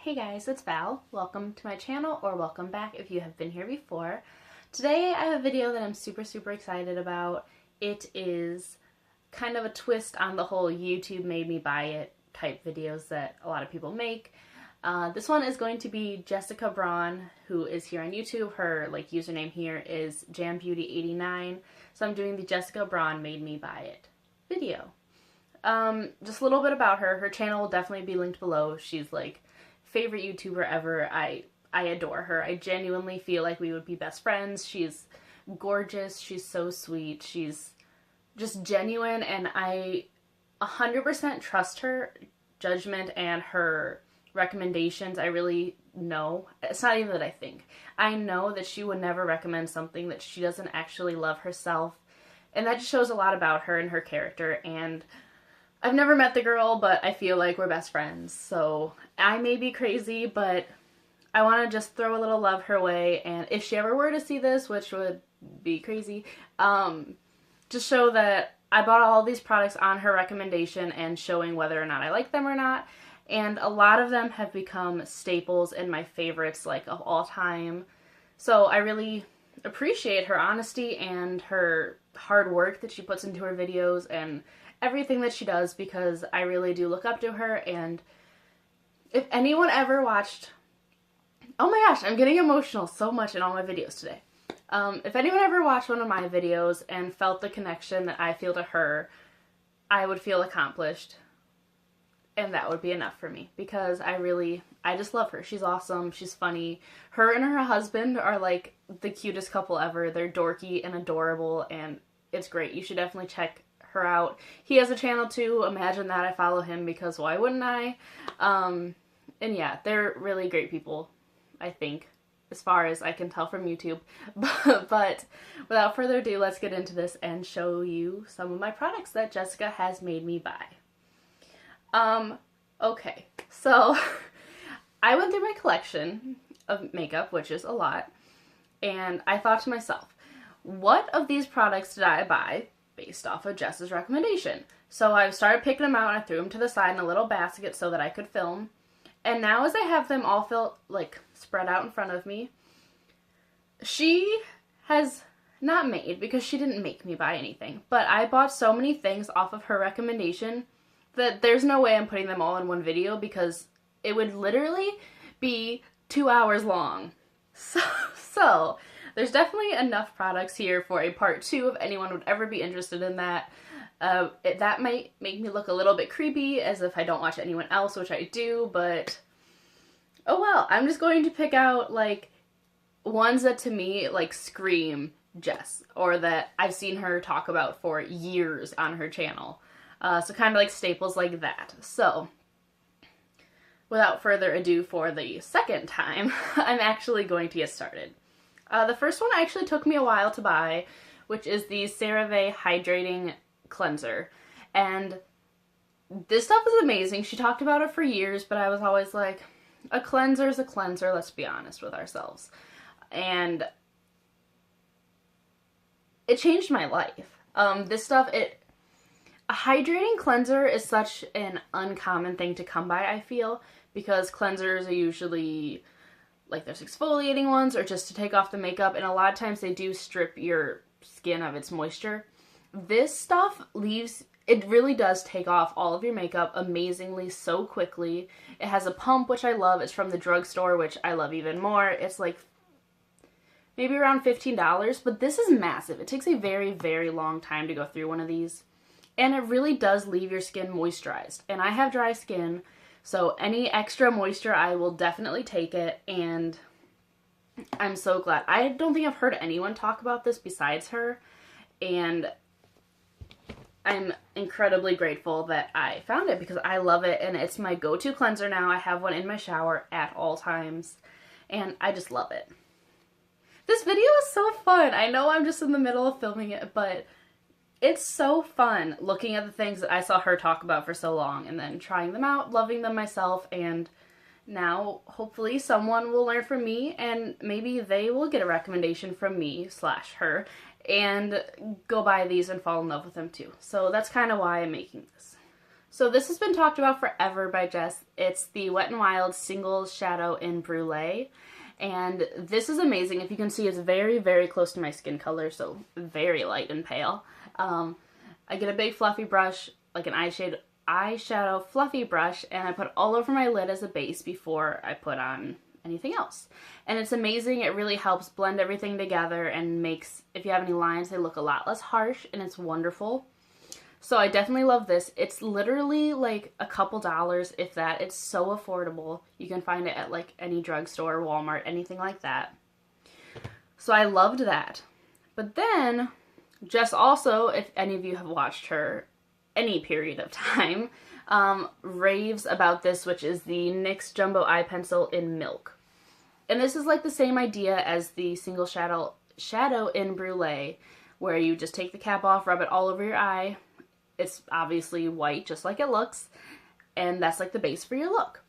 Hey guys, it's Val. Welcome to my channel, or welcome back if you have been here before. Today I have a video that I'm super excited about. It is kind of a twist on the whole YouTube made me buy it type videos that a lot of people make. This one is going to be Jessica Braun, who is here on YouTube. Her username here is JamBeauty89. So I'm doing the Jessica Braun made me buy it video. Just a little bit about her. Her channel will definitely be linked below. She's favorite YouTuber ever. I adore her. I genuinely feel like we would be best friends. She's gorgeous. She's so sweet. She's just genuine, and I 100% trust her judgment and her recommendations. I really know. It's not even that I think. I know that she would never recommend something that she doesn't actually love herself, and that just shows a lot about her and her character. And I've never met the girl, but I feel like we're best friends, so I may be crazy, but I want to just throw a little love her way, and if she ever were to see this, which would be crazy, just show that I bought all these products on her recommendation and showing whether or not I like them or not, and a lot of them have become staples and my favorites, of all time, so I really appreciate her honesty and her hard work that she puts into her videos and everything that she does, because I really do look up to her. And if anyone ever watched, oh my gosh, I'm getting emotional so much in all my videos today. If anyone ever watched one of my videos and felt the connection that I feel to her, I would feel accomplished, and that would be enough for me, because I just love her. She's awesome. She's funny. Her and her husband are the cutest couple ever. They're dorky and adorable, and it's great. You should definitely check her out. He has a channel too. Imagine that. I follow him because why wouldn't I? And yeah, they're really great people, I think, as far as I can tell from YouTube. But without further ado, let's get into this and show you some of my products that Jessica has made me buy. Okay, so I went through my collection of makeup, which is a lot, and I thought to myself, what of these products did I buy based off of Jess's recommendation? So I started picking them out and I threw them to the side in a little basket so that I could film. And now as I have them all spread out in front of me, she has not made, because she didn't make me buy anything, but I bought so many things off of her recommendation that there's no way I'm putting them all in one video, because it would literally be 2 hours long. So there's definitely enough products here for a part 2 if anyone would ever be interested in that. That might make me look a little bit creepy, as if I don't watch anyone else, which I do, but oh well. I'm just going to pick out ones that to me scream Jess, or that I've seen her talk about for years on her channel. So kind of staples like that. So without further ado, for the second time, I'm actually going to get started. The first one actually took me a while to buy, which is the CeraVe Hydrating Cleanser. And this stuff is amazing. She talked about it for years, but I was always like, a cleanser is a cleanser, let's be honest with ourselves. And it changed my life. This stuff, a hydrating cleanser is such an uncommon thing to come by, I feel, because cleansers are usually there's exfoliating ones or just to take off the makeup, and a lot of times they do strip your skin of its moisture. This stuff it really does take off all of your makeup amazingly so quickly. It has a pump, which I love. It's from the drugstore, which I love even more. It's maybe around $15, but this is massive. It takes a very long time to go through one of these, and it really does leave your skin moisturized. And I have dry skin, so any extra moisture, I will definitely take it, and I'm so glad. I don't think I've heard anyone talk about this besides her, and I'm incredibly grateful that I found it, because I love it, and it's my go-to cleanser now. I have one in my shower at all times, and I just love it. This video is so fun. I know I'm just in the middle of filming it, but it's so fun looking at the things that I saw her talk about for so long and then trying them out, loving them myself, and now hopefully someone will learn from me and maybe they will get a recommendation from me / her and go buy these and fall in love with them too. So that's kind of why I'm making this. So this has been talked about forever by Jess. It's the Wet n Wild Single Shadow in Brulee. And this is amazing. If you can see, it's very, very close to my skin color, so very light and pale. I get a big fluffy brush, like an eyeshadow fluffy brush, and I put all over my lid as a base before I put on anything else. And it's amazing. It really helps blend everything together and makes, if you have any lines, they look a lot less harsh, and it's wonderful. So I definitely love this. It's literally like a couple dollars, if that. It's so affordable. You can find it at like any drugstore, Walmart, anything like that. So I loved that. But then, Jess also, if any of you have watched her any period of time, raves about this, which is the NYX Jumbo Eye Pencil in Milk. And this is like the same idea as the Single Shadow in Brulee, where you just take the cap off, rub it all over your eye. It's obviously white, just like it looks, and that's like the base for your look.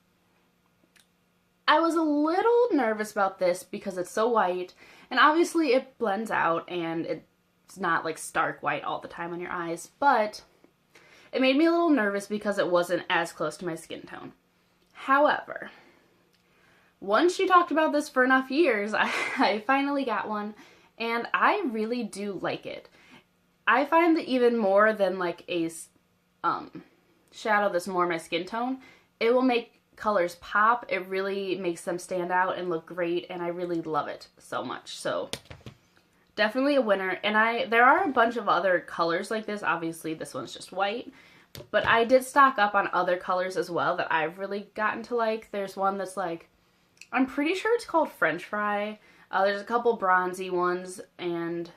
I was a little nervous about this because it's so white, and obviously it blends out, and it's not like stark white all the time on your eyes, but it made me a little nervous because it wasn't as close to my skin tone. However, once she talked about this for enough years, I finally got one, and I really do like it. I find that even more than like a shadow that's more my skin tone, it will make colors pop. It really makes them stand out and look great, and I really love it so much. So definitely a winner. And there are a bunch of other colors like this. Obviously this one's just white, but I did stock up on other colors as well that I've really gotten to like. There's one that's like, I'm pretty sure it's called French Fry. There's a couple bronzy ones and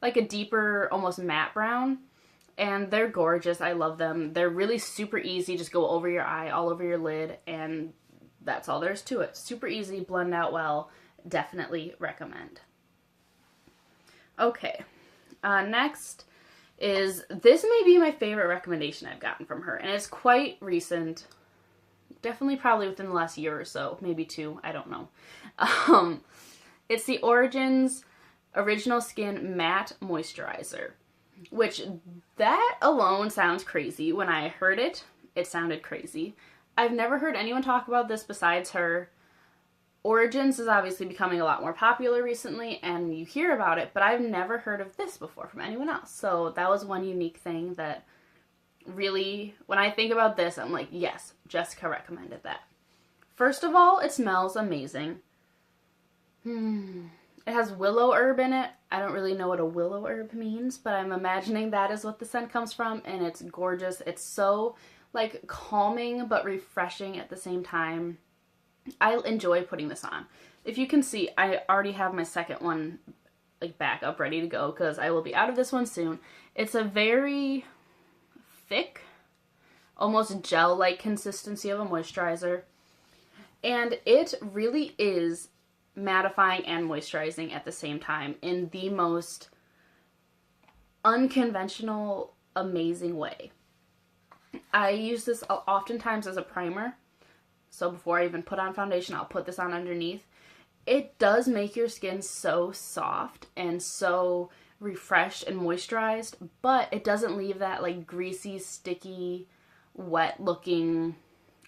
like a deeper, almost matte brown, and they're gorgeous. I love them. They're really super easy. Just go over your eye, all over your lid, and that's all there's to it. Super easy, blend out well. Definitely recommend. Okay, next is, this may be my favorite recommendation I've gotten from her, and it's quite recent. Definitely probably within the last year or so, maybe 2, I don't know. It's the Origins Original Skin Matte Moisturizer, which that alone sounds crazy. When I heard it, it sounded crazy. I've never heard anyone talk about this besides her. Origins is obviously becoming a lot more popular recently, and you hear about it, but I've never heard of this before from anyone else. So that was one unique thing that really, when I think about this, I'm like, yes, Jessica recommended that. First of all, it smells amazing. It has willow herb in it. I don't really know what a willow herb means, but I'm imagining that is what the scent comes from, and it's gorgeous. It's so, like, calming but refreshing at the same time. I enjoy putting this on. If you can see, I already have my second one, like, back up, ready to go, because I will be out of this one soon. It's a very thick, almost gel-like consistency of a moisturizer, and it really is mattifying and moisturizing at the same time in the most unconventional, amazing way. I use this oftentimes as a primer, so before I even put on foundation, I'll put this on underneath. It does make your skin so soft and so refreshed and moisturized, but it doesn't leave that like greasy, sticky, wet looking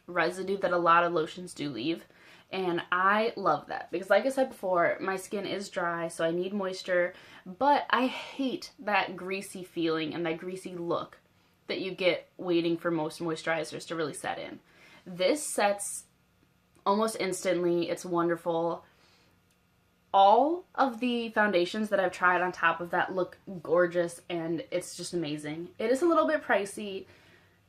residue that a lot of lotions do leave. And I love that because, like I said before, my skin is dry, so I need moisture, but I hate that greasy feeling and that greasy look that you get waiting for most moisturizers to really set in. This sets almost instantly. It's wonderful. All of the foundations that I've tried on top of that look gorgeous, and it's just amazing. It is a little bit pricey.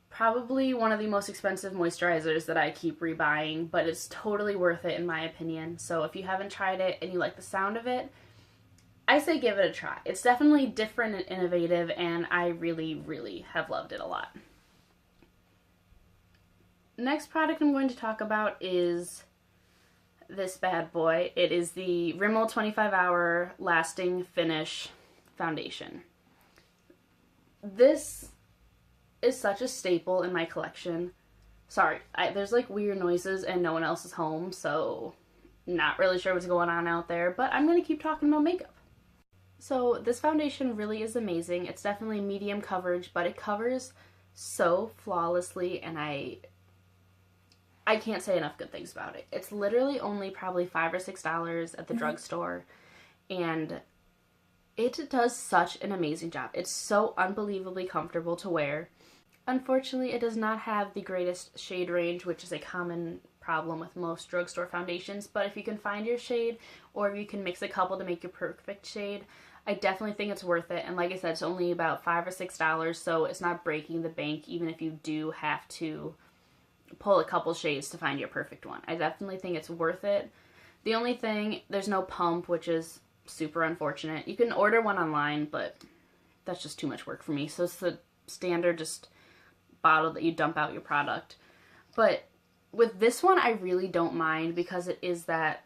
Probably one of the most expensive moisturizers that I keep rebuying, but it's totally worth it in my opinion. So if you haven't tried it and you like the sound of it, I say give it a try. It's definitely different and innovative, and I really, really have loved it a lot. Next product I'm going to talk about is this bad boy. It is the Rimmel 25 Hour Lasting Finish Foundation. This is such a staple in my collection. Sorry, there's like weird noises and no one else is home, so not really sure what's going on out there, but I'm going to keep talking about makeup. So this foundation really is amazing. It's definitely medium coverage, but it covers so flawlessly, and I can't say enough good things about it. It's literally only probably $5 or $6 at the drugstore, and it does such an amazing job. It's so unbelievably comfortable to wear. Unfortunately, it does not have the greatest shade range, which is a common problem with most drugstore foundations, but if you can find your shade, or if you can mix a couple to make your perfect shade, I definitely think it's worth it. And like I said, it's only about $5 or $6, so it's not breaking the bank, even if you do have to pull a couple shades to find your perfect one. I definitely think it's worth it. The only thing, there's no pump, which is super unfortunate. You can order one online, but that's just too much work for me. So it's the standard just bottle that you dump out your product. But with this one, I really don't mind because it is that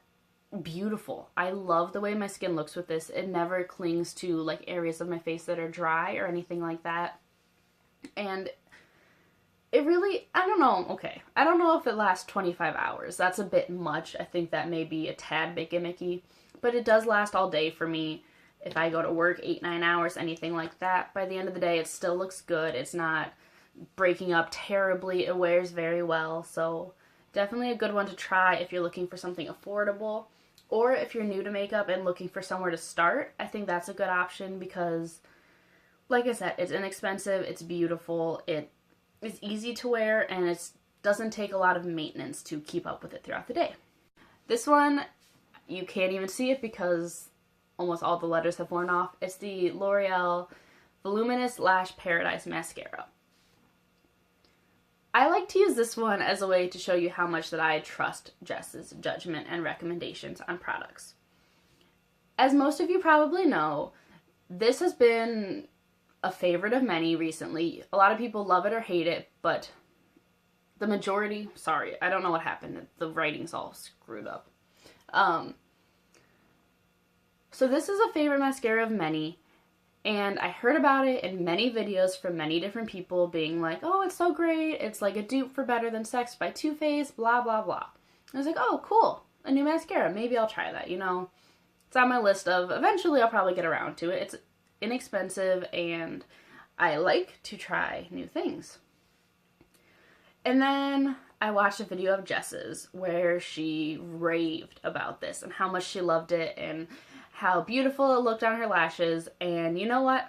beautiful. I love the way my skin looks with this. It never clings to like areas of my face that are dry or anything like that. And it really, I don't know, okay. I don't know if it lasts 25 hours. That's a bit much. I think that may be a tad bit gimmicky. But it does last all day for me. If I go to work 8-9 hours, anything like that, by the end of the day, it still looks good. It's not breaking up terribly. It wears very well. So definitely a good one to try if you're looking for something affordable. Or if you're new to makeup and looking for somewhere to start, I think that's a good option because, like I said, it's inexpensive, it's beautiful, it is easy to wear, and it doesn't take a lot of maintenance to keep up with it throughout the day. This one, you can't even see it because almost all the letters have worn off. It's the L'Oreal Voluminous Lash Paradise Mascara. I like to use this one as a way to show you how much that I trust Jess's judgment and recommendations on products. As most of you probably know, this has been a favorite of many recently. A lot of people love it or hate it, but the majority, sorry, I don't know what happened. The writing's all screwed up. So this is a favorite mascara of many, and I heard about it in many videos from many different people being like, oh, it's so great, it's like a dupe for Better Than Sex by Too Faced, blah, blah, blah. I was like, oh, cool, a new mascara, maybe I'll try that, you know. It's on my list of, eventually I'll probably get around to it. It's inexpensive, and I like to try new things. And then I watched a video of Jess's where she raved about this and how much she loved it and how beautiful it looked on her lashes. And you know what?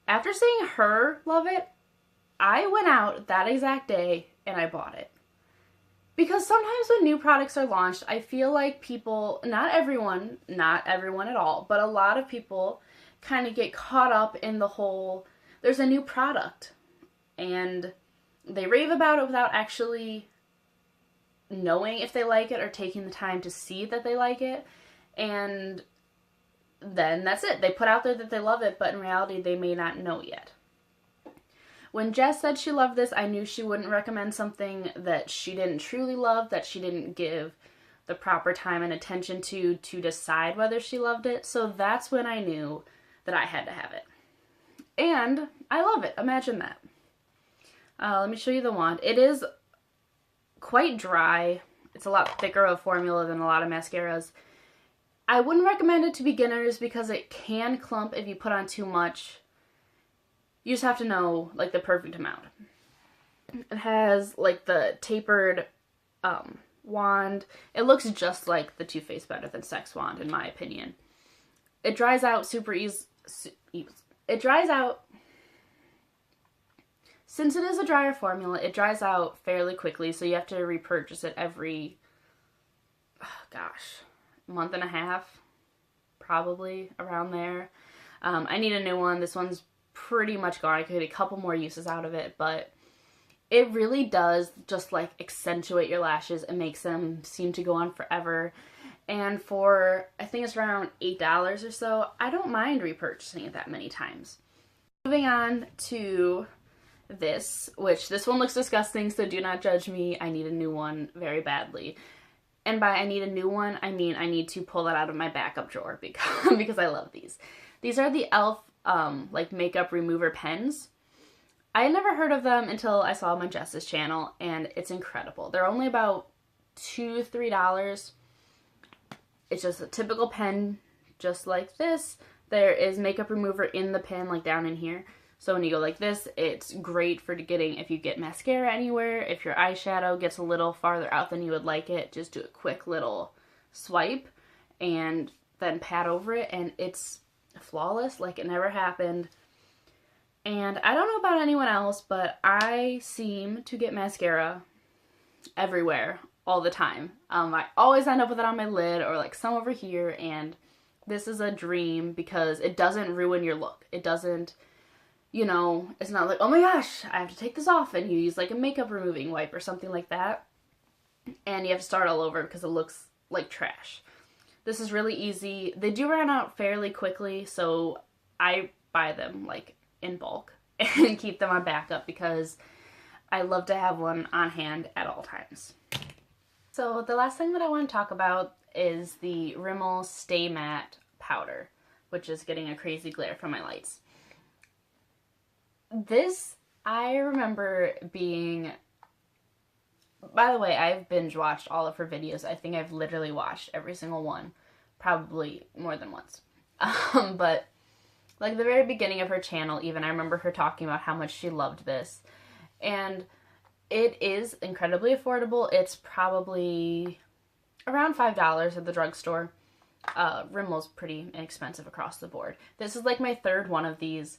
After seeing her love it, I went out that exact day and I bought it. Because sometimes when new products are launched, I feel like people, not everyone at all, but a lot of people kind of get caught up in the whole, there's a new product, and they rave about it without actually knowing if they like it or taking the time to see that they like it. And then that's it. They put out there that they love it, but in reality, they may not know yet. When Jess said she loved this, I knew she wouldn't recommend something that she didn't truly love, that she didn't give the proper time and attention to decide whether she loved it. So that's when I knew that I had to have it. And I love it. Imagine that. Let me show you the wand. It is quite dry. It's a lot thicker of a formula than a lot of mascaras. I wouldn't recommend it to beginners because it can clump if you put on too much. You just have to know, like, the perfect amount. It has, like, the tapered wand. It looks just like the Too Faced Better Than Sex wand, in my opinion. It dries out super easy. It dries out. Since it is a drier formula, it dries out fairly quickly, so you have to repurchase it every, month and a half, probably, around there. I need a new one. This one's pretty much gone. I could get a couple more uses out of it, but it really does just, like, accentuate your lashes and makes them seem to go on forever. And for, I think it's around $8 or so, I don't mind repurchasing it that many times. Moving on to this, which this one looks disgusting, so do not judge me. I need a new one very badly. And by I need a new one, I mean I need to pull that out of my backup drawer because I love these. These are the e.l.f. Like makeup remover pens. I had never heard of them until I saw them on Jess's channel, and it's incredible. They're only about $2-3. It's just a typical pen, just like this. There is makeup remover in the pen, like down in here. So when you go like this, it's great for getting, if you get mascara anywhere, if your eyeshadow gets a little farther out than you would like it, just do a quick little swipe and then pat over it, and it's flawless, like it never happened. And I don't know about anyone else, but I seem to get mascara everywhere all the time. I always end up with it on my lid or like some over here, and this is a dream because it doesn't ruin your look. It doesn't, you know, it's not like, oh my gosh, I have to take this off, and you use like a makeup removing wipe or something like that, and you have to start all over because it looks like trash. This is really easy. They do run out fairly quickly, so I buy them like in bulk and keep them on backup because I love to have one on hand at all times. So the last thing that I want to talk about is the Rimmel Stay Matte powder, which is getting a crazy glare from my lights. This, I remember being, by the way, I've binge watched all of her videos. I think I've literally watched every single one, probably more than once. But like the very beginning of her channel, even, I remember her talking about how much she loved this. And it is incredibly affordable. It's probably around $5 at the drugstore. Rimmel's pretty inexpensive across the board. This is like my third one of these.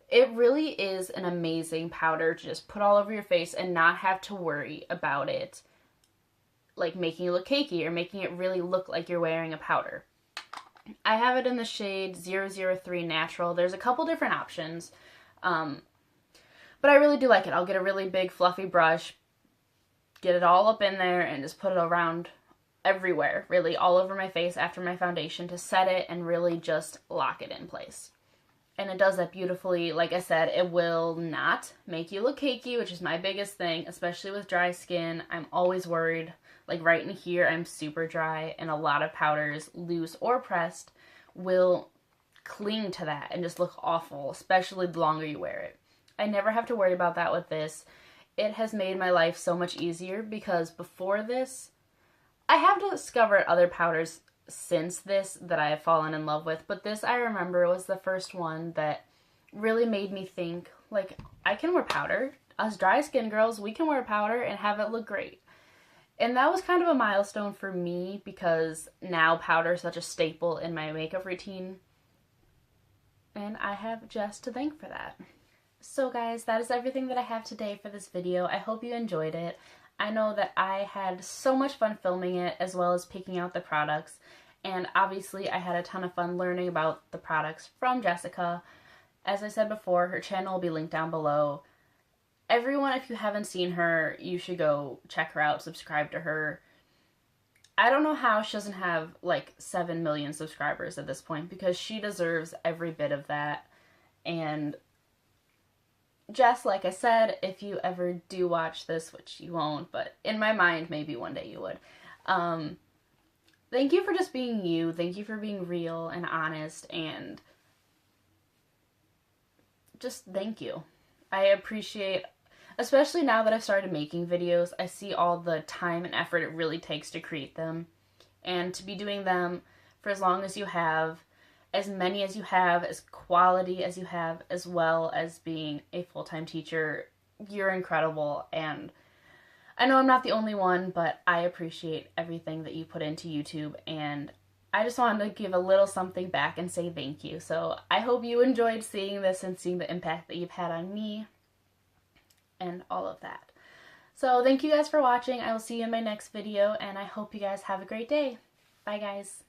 It really is an amazing powder to just put all over your face and not have to worry about it like making you look cakey or making it really look like you're wearing a powder. I have it in the shade 003 Natural. There's a couple different options, but I really do like it. I'll get a really big fluffy brush, get it all up in there, and just put it around everywhere, really all over my face after my foundation to set it and really just lock it in place. And it does that beautifully. Like I said, it will not make you look cakey, which is my biggest thing, especially with dry skin. I'm always worried. Like right in here, I'm super dry, and a lot of powders, loose or pressed, will cling to that and just look awful, especially the longer you wear it. I never have to worry about that with this. It has made my life so much easier because before this, I have discovered other powders since this that I have fallen in love with, but this I remember was the first one that really made me think, like, I can wear powder. Us dry skin girls, we can wear powder and have it look great. And that was kind of a milestone for me because now powder is such a staple in my makeup routine, and I have Jess to thank for that. So guys, that is everything that I have today for this video. I hope you enjoyed it. I know that I had so much fun filming it, as well as picking out the products, and obviously I had a ton of fun learning about the products from Jessica. As I said before, her channel will be linked down below. Everyone, if you haven't seen her, you should go check her out, subscribe to her. I don't know how she doesn't have like 7 million subscribers at this point, because she deserves every bit of that. And Jess, like I said, if you ever do watch this, which you won't, but in my mind, maybe one day you would. Thank you for just being you. Thank you for being real and honest, and just thank you. I appreciate, especially now that I've started making videos, I see all the time and effort it really takes to create them, and to be doing them for as long as you have, as many as you have, as quality as you have, as well as being a full-time teacher. You're incredible, and I know I'm not the only one, but I appreciate everything that you put into YouTube, and I just wanted to give a little something back and say thank you. So I hope you enjoyed seeing this and seeing the impact that you've had on me and all of that. So thank you guys for watching. I will see you in my next video, and I hope you guys have a great day. Bye guys.